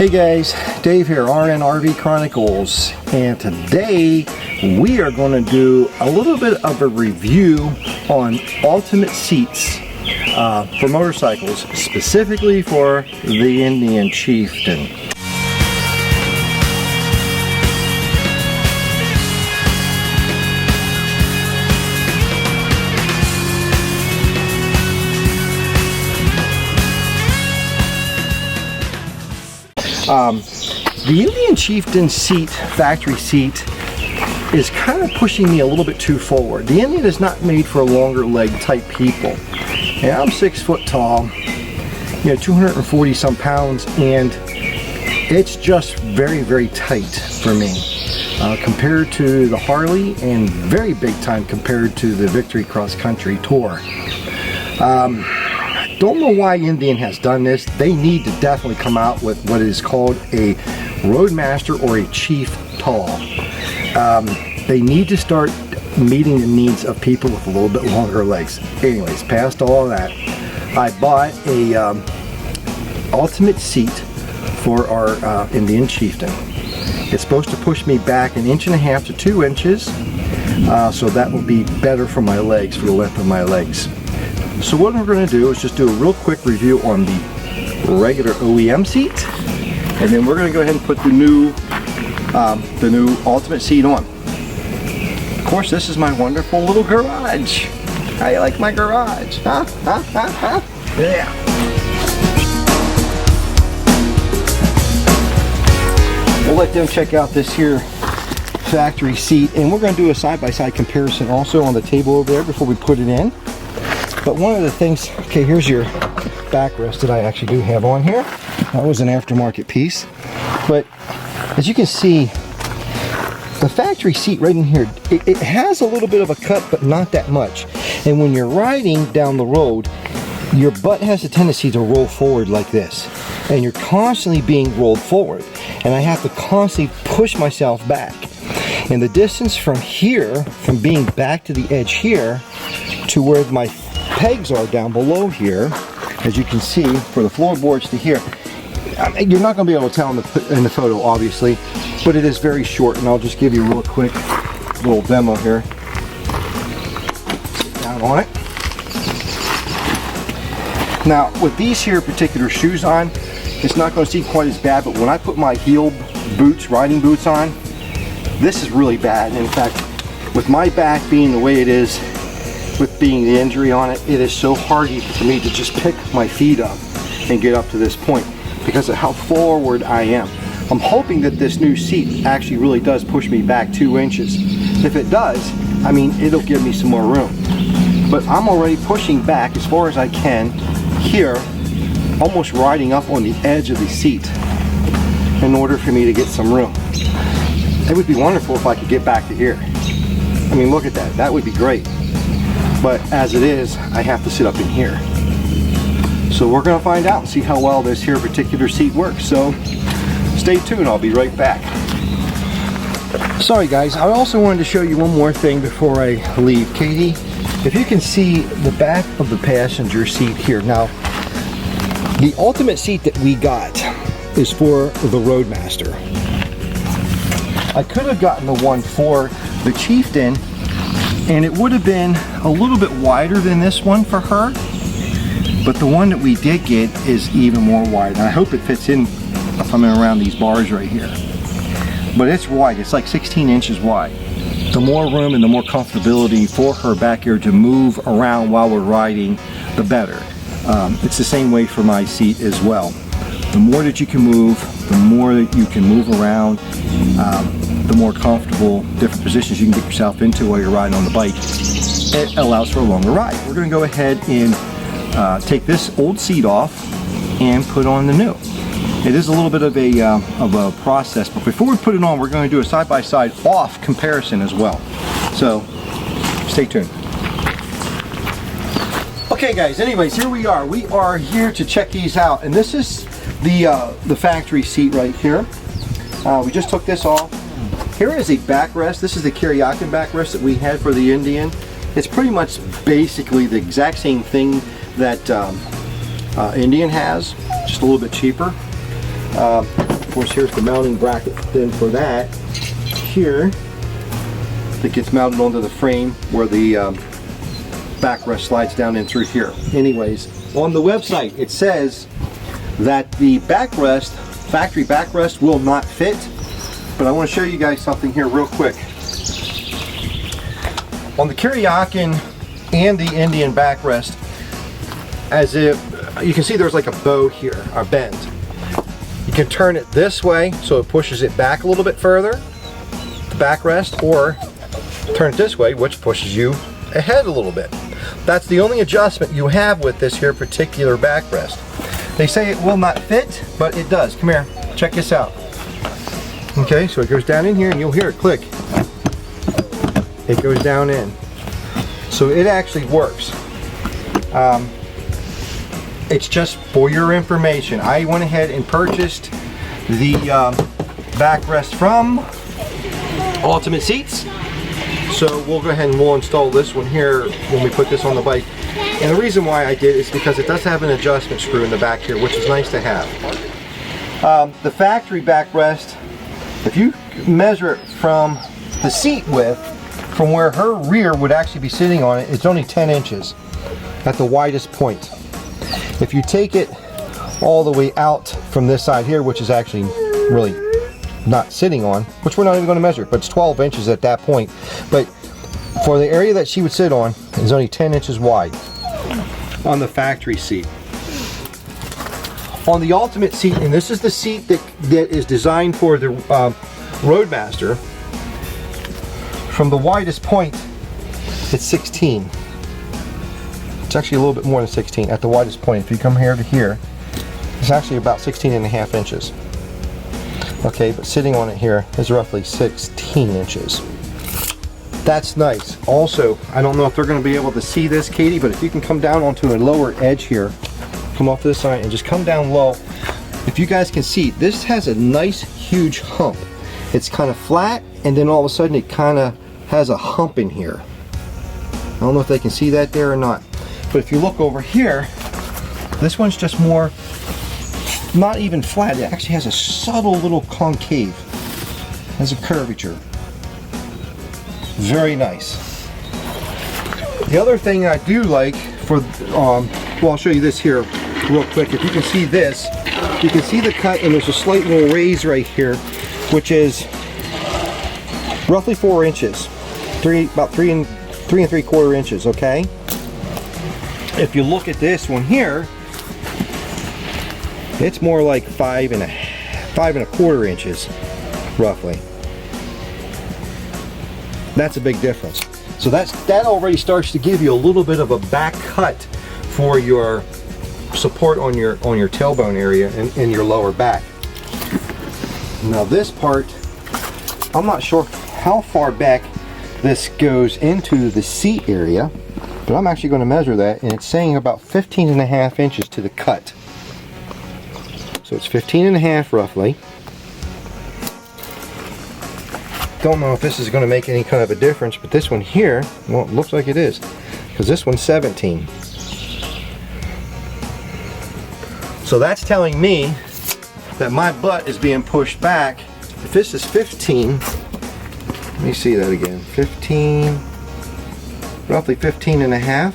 Hey guys, Dave here, RV Chronicles, and today we are going to do a little bit of a review on ultimate seats for motorcycles, specifically for the Indian Chieftain. The Indian Chieftain seat, factory seat, is kind of pushing me a little bit too forward. The Indian is not made for longer leg type people. And I'm 6 foot tall, 240 some pounds, and it's just very, very tight for me compared to the Harley, and very big time compared to the Victory Cross Country Tour. Don't know why Indian has done this. They need to definitely come out with what is called a Roadmaster or a Chief Tall. They need to start meeting the needs of people with a little bit longer legs. Anyways, past all of that, I bought a ultimate seat for our Indian Chieftain. It's supposed to push me back 1.5 inches to 2 inches, so that will be better for my legs, for the length of my legs. So what we're going to do is just do a real quick review on the regular OEM seat, and then we're going to go ahead and put the new ultimate seat on. Of course, this is my wonderful little garage. I like my garage. Huh? Huh? Huh? Huh? Yeah. We'll let them check out this here factory seat, and we're going to do a side-by-side comparison also on the table over there before we put it in. But one of the things, okay, here's your backrest that I actually do have on here. That was an aftermarket piece. But as you can see, the factory seat right in here, it has a little bit of a cut, but not that much. And when you're riding down the road, your butt has a tendency to roll forward like this. And you're constantly being rolled forward. And I have to constantly push myself back. And the distance from here, from being back to the edge here, to where my pegs are down below here, as you can see, for the floorboards to here, you're not going to be able to tell in the photo, obviously, but it is very short, and I'll just give you a real quick little demo here. Sit down on it. Now, with these here particular shoes on, it's not going to seem quite as bad, but when I put my heel boots, riding boots on, this is really bad. In fact, with my back being the way it is, with being the injury on it, it is so hard for me to just pick my feet up and get up to this point because of how forward I am. I'm hoping that this new seat actually really does push me back 2 inches. If it does, I mean, it'll give me some more room. But I'm already pushing back as far as I can here, almost riding up on the edge of the seat in order for me to get some room. It would be wonderful if I could get back to here. I mean, look at that. That would be great. But as it is, I have to sit up in here. So we're going to find out and see how well this here particular seat works. So stay tuned, I'll be right back. Sorry guys, I also wanted to show you one more thing before I leave. Katie, if you can see the back of the passenger seat here. Now, the ultimate seat that we got is for the Roadmaster. I could have gotten the one for the Chieftain, and it would have been a little bit wider than this one for her, but the one that we did get is even more wide, and I hope it fits in if I'm around these bars right here. But it's wide, it's like 16 inches wide. The more room and the more comfortability for her back here to move around while we're riding, the better. It's the same way for my seat as well. The more that you can move, the more that you can move around, the more comfortable different positions you can get yourself into while you're riding on the bike. It allows for a longer ride. We're going to go ahead and take this old seat off and put on the new. It is a little bit of a process, but before we put it on, we're going to do a side-by-side off comparison as well. So stay tuned. Okay guys, anyways, here we are. We are here to check these out, and this is the factory seat right here. We just took this off. Here is a backrest. This is the Kiriakin backrest that we had for the Indian. It's pretty much basically the exact same thing that Indian has, just a little bit cheaper. Of course, here's the mounting bracket then for that. Here, it gets mounted onto the frame where the backrest slides down in through here. Anyways, on the website it says that the backrest, factory backrest, will not fit, but I want to show you guys something here real quick. On the Kuryakin and the Indian backrest, as if you can see there's like a bow here, a bend. You can turn it this way so it pushes it back a little bit further, the backrest, or turn it this way, which pushes you ahead a little bit. That's the only adjustment you have with this here particular backrest. They say it will not fit, but it does. Come here, check this out. Okay, so it goes down in here and you'll hear it click. It goes down in. So it actually works. It's just for your information. I went ahead and purchased the backrest from Ultimate Seats. So we'll go ahead and we'll install this one here when we put this on the bike. And the reason why I did is because it does have an adjustment screw in the back here, which is nice to have. The factory backrest, if you measure it from the seat width, from where her rear would actually be sitting on it, it's only 10 inches at the widest point. If you take it all the way out from this side here, which is actually really not sitting on, which we're not even going to measure, but it's 12 inches at that point. But for the area that she would sit on, it's only 10 inches wide on the factory seat. On the Ultimate Seat, and this is the seat that is designed for the Roadmaster, from the widest point, it's 16. It's actually a little bit more than 16 at the widest point. If you come here to here, it's actually about 16 and a half inches. Okay, but sitting on it here is roughly 16 inches. That's nice. Also, I don't know if they're going to be able to see this, Katie, but if you can come down onto a lower edge here, come off this side and just come down low. If you guys can see, this has a nice huge hump. It's kind of flat, and then all of a sudden it kind of has a hump in here. I don't know if they can see that there or not. But if you look over here, this one's just more, not even flat. It actually has a subtle little concave. Has a curvature. Very nice. The other thing I do like for, well, I'll show you this here real quick. If you can see this, you can see the cut, and there's a slight little raise right here, which is roughly 4 inches. About three and 3/4 inches, okay? If you look at this one here, it's more like 5 1/4 inches, roughly. That's a big difference. So that already starts to give you a little bit of a back cut for your support on your tailbone area and your lower back. Now this part, I'm not sure how far back this goes into the seat area, but I'm actually going to measure that, and it's saying about 15 and a half inches to the cut. So it's 15 and a half roughly. Don't know if this is going to make any kind of a difference, but this one here, well, it looks like it is, because this one's 17. So that's telling me that my butt is being pushed back. If this is 15, let me see that again, 15, roughly 15 and a half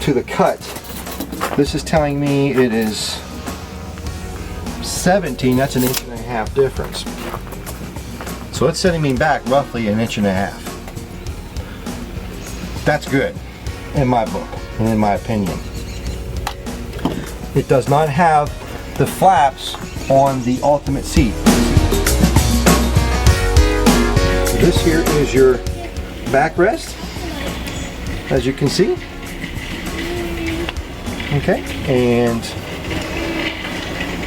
to the cut. This is telling me it is 17, that's 1.5 inches difference. So it's setting me back roughly 1.5 inches. That's good, in my book, and in my opinion. It does not have the flaps on the Ultimate Seat. This here is your backrest, as you can see. Okay, and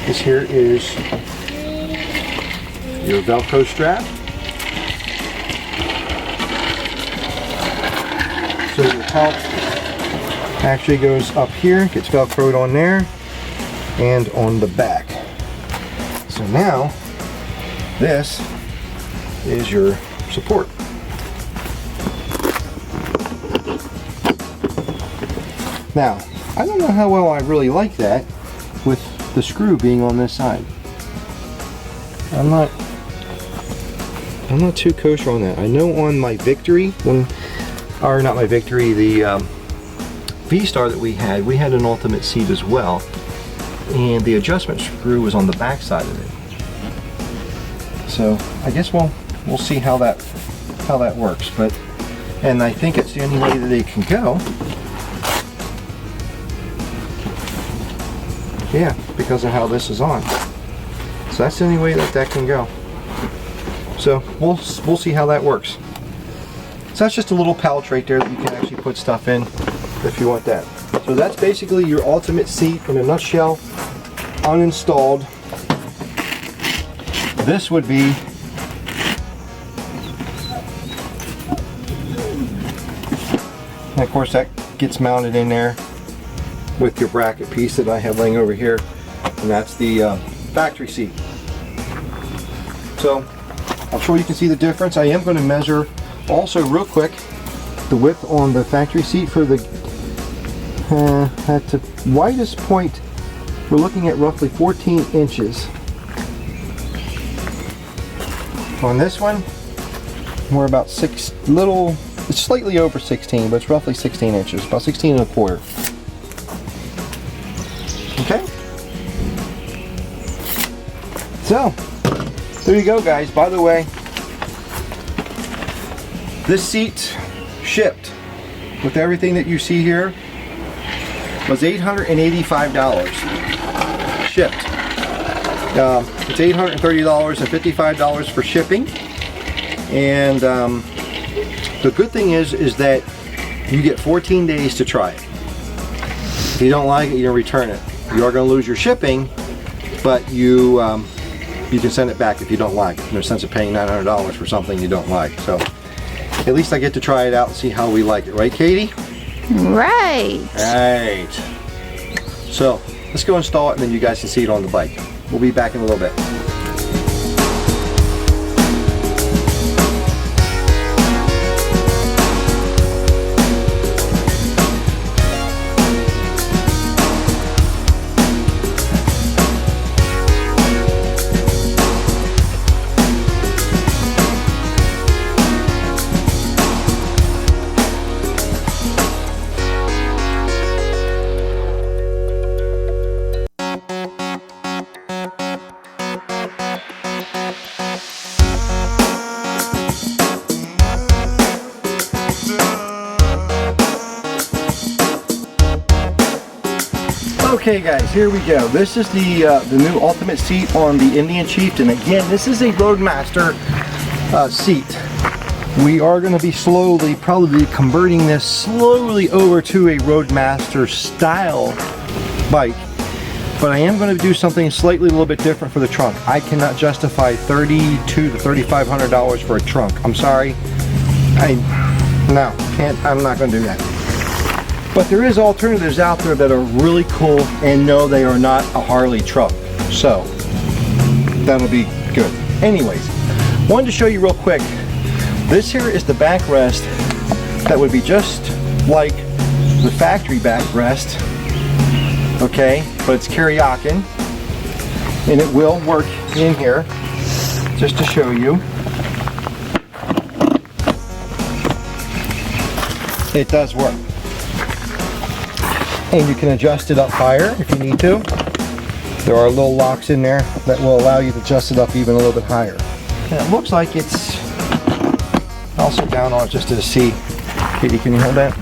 this here is your Velcro strap. So your pouch actually goes up here, gets Velcroed on there, and on the back. So now, this is your support. Now, I don't know how well I really like that with the screw being on this side. I'm not too kosher on that. I know on my Victory, or not my Victory, the V-Star that we had an ultimate seat as well, and the adjustment screw was on the back side of it. So I guess we'll see how that works. And I think it's the only way that they can go. Yeah, because of how this is on. So that's the only way that can go. So we'll see how that works. So that's just a little pouch right there that you can actually put stuff in if you want that. So that's basically your ultimate seat in a nutshell, uninstalled. This would be and of course that gets mounted in there with your bracket piece that I have laying over here, and that's the factory seat. So I'm sure you can see the difference. I am going to measure also real quick the width on the factory seat for the at the widest point. We're looking at roughly 14 inches. On this one, we're about it's slightly over 16, but it's roughly 16 inches, about 16 and a quarter. Okay. So, there you go, guys. By the way, this seat shipped with everything that you see here was $885 shipped. It's $830 and $55 for shipping. And the good thing is that you get 14 days to try it. If you don't like it, you can return it. You are going to lose your shipping, but you can send it back if you don't like it. No sense of paying $900 for something you don't like. So at least I get to try it out and see how we like it. Right, Katie? Right. Right. So let's go install it, and then you guys can see it on the bike. We'll be back in a little bit. Okay guys, here we go. This is the new ultimate seat on the Indian Chieftain. Again, this is a Roadmaster seat. We are going to be probably converting this slowly over to a Roadmaster style bike. But I am going to do something slightly a little bit different for the trunk. I cannot justify $3,200 to $3,500 for a trunk. I'm sorry. I'm not going to do that. But there is alternatives out there that are really cool, and no, they are not a Harley truck. So that'll be good. Anyways, wanted to show you real quick. This here is the backrest that would be just like the factory backrest. Okay, but it's Karayakin, and it will work in here. Just to show you, it does work. And you can adjust it up higher if you need to. There are little locks in there that will allow you to adjust it up even a little bit higher. And it looks like it's, I'll sit down on it just to see. Katie, can you hold that?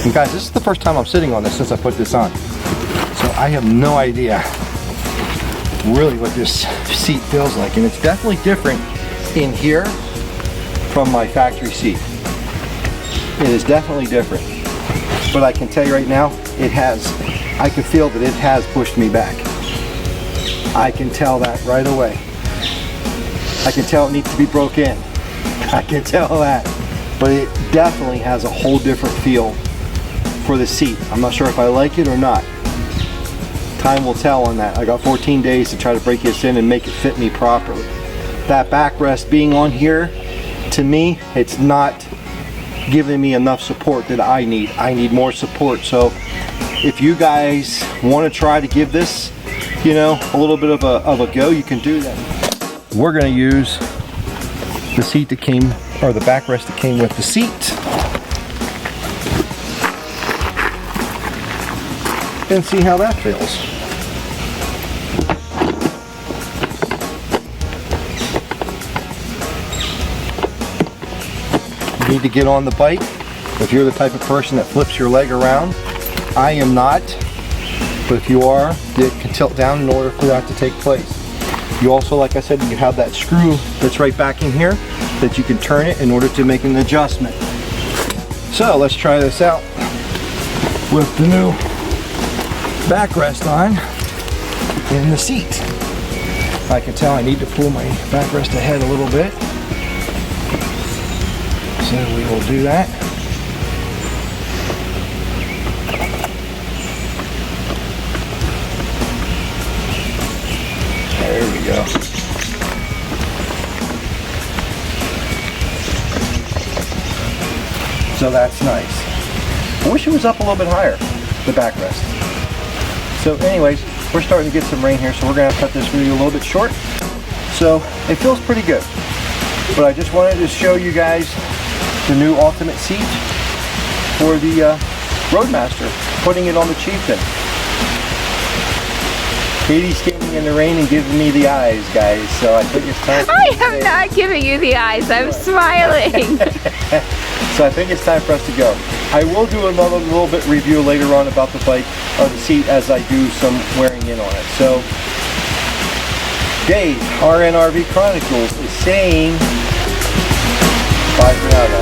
And guys, this is the first time I'm sitting on this since I put this on. So I have no idea really what this seat feels like. And it's definitely different in here from my factory seat. It is definitely different, but I can tell you right now, I can feel that it has pushed me back. I can tell that right away. I can tell it needs to be broke in. I can tell that, but it definitely has a whole different feel for the seat. I'm not sure if I like it or not. Time will tell on that. I got 14 days to try to break this in and make it fit me properly. That backrest being on here, to me, it's not giving me enough support that I need. I need more support. So if you guys want to try to give this, you know, a little bit of a go, you can do that. We're going to use the seat that came, or the backrest that came with the seat. And see how that feels. You need to get on the bike if you're the type of person that flips your leg around. I am not, but if you are, it can tilt down in order for that to take place. You also, like I said, you have that screw that's right back in here that you can turn it in order to make an adjustment. So let's try this out with the new backrest on in the seat. I can tell I need to pull my backrest ahead a little bit. So we will do that. There we go. So that's nice. I wish it was up a little bit higher, the backrest. So anyways, we're starting to get some rain here, so we're going to cut this video a little bit short. So it feels pretty good. But I just wanted to show you guys the new ultimate seat for the Roadmaster, putting it on the Chieftain. Katie's standing in the rain and giving me the eyes, guys, so I think it's time for I am not giving you the eyes. I'm smiling. So I think it's time for us to go. I will do another little bit review later on about the bike or the seat as I do some wearing in on it. So Dave, RNRV Chronicles, is saying bye for now.